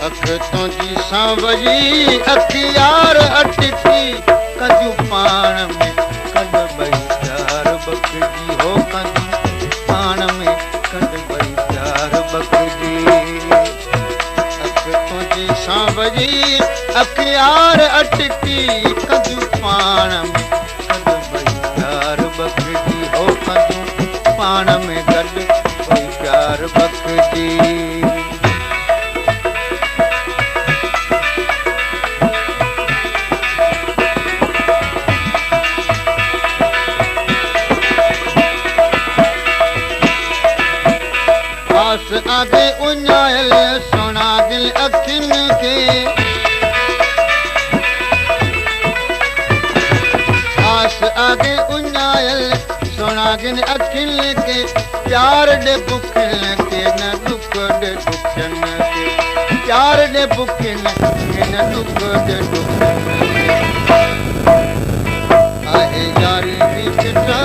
अख तुंहिंजी सांवरी अखियार अटकी कंदियूं पाण में कॾ ॿई प्यार बखजी हो कंदियूं पाण में कॾ ॿई प्यार बखजी अख तुंहिंजी सांवरी अखियार अटकी कंदियूं पाण में कॾ ॿई प्यार बखजी हो कंदियूं पाण में कॾ ॿई प्यार बखजी आगे उञायल सोना दिल अखियुनि खे आस आगे उञायल सोना दिल अखियुनि खे प्यार ॾे बुखियुनि खे न दुख ॾे दुखियुनि खे प्यार ॾे बुखियुनि खे न दुख ॾे दुखियुनि खे आहे यारी जी चिटा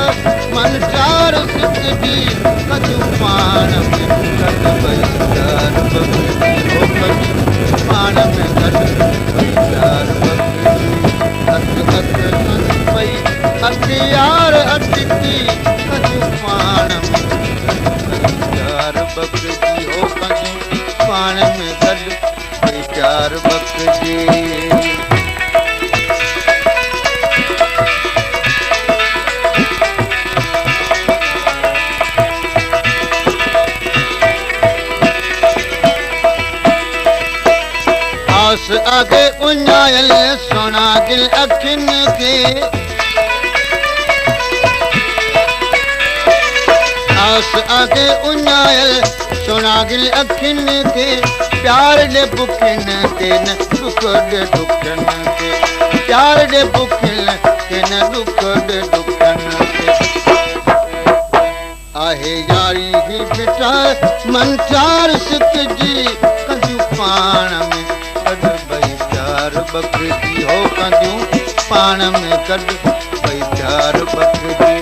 मन चार सिकजी कंदियूं पाण में कॾ ॿई प्यार बखजी हो कंदियूं पाण में कॾ ॿई प्यार बखजी अख अख ॿई अखियार अटकी कंदियूं पाण में कॾ प्यार बखजी हो कंदियूं पाण में कॾ ॿई प्यार बखजी आगे उञायल सोना दिल अखियुनि खे आस आगे उञायल सोना दिल अखियुनि खे प्यार ॾे बुखियुनि खे न दुख ॾे दुखियुनि खे प्यार ॾे बुखियुनि खे न दुख ॾे दुखियुनि खे आहे यारी ही बेटा मन चार सिकजी कंदियूं पाण में कॾ ॿई प्यार बखजी हो कंदियूं पाण में कॾ ॿई प्यार बखजी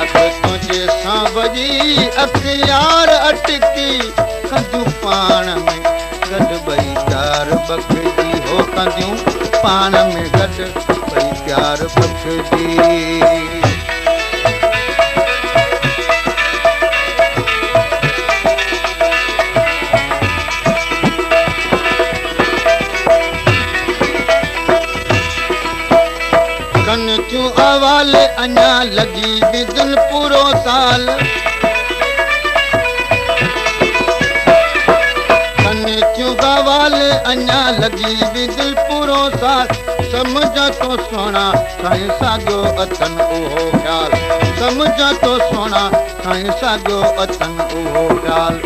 अख तुंहिंजे सांवरी अखियार अटकी कंदियूं पाण में कॾ ॿई प्यार बखजी हो कंदियूं पाण में कॾ ॿई प्यार बखजी कनचूं अवाले अञा लॻी विदुल पूरो साल कनचूं अवाले अञा लॻी विदुल पूरो साल सम्झ तो सोना साईं साॻियो अथनि उहो ख़्याल सम्झ तो सोना साईं साॻियो अथनि उहो ख़्याल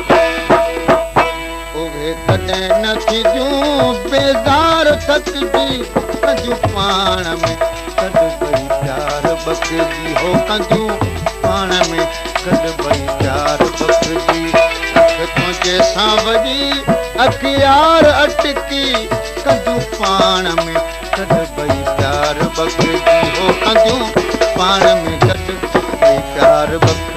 उहे कॾहिं न थींदियूं बेज़ार थकिजी कंदियूं पाण में कॾ ॿई प्यार बखजी हो कंदियूं पाण में कॾ ॿई प्यार बखजी अख तुंहिंजे सांवरी अखियार अटकी कंदियूं पाण में कॾ ॿई प्यार बखजी हो कंदियूं पाण में कॾ ॿई प्यार बखजी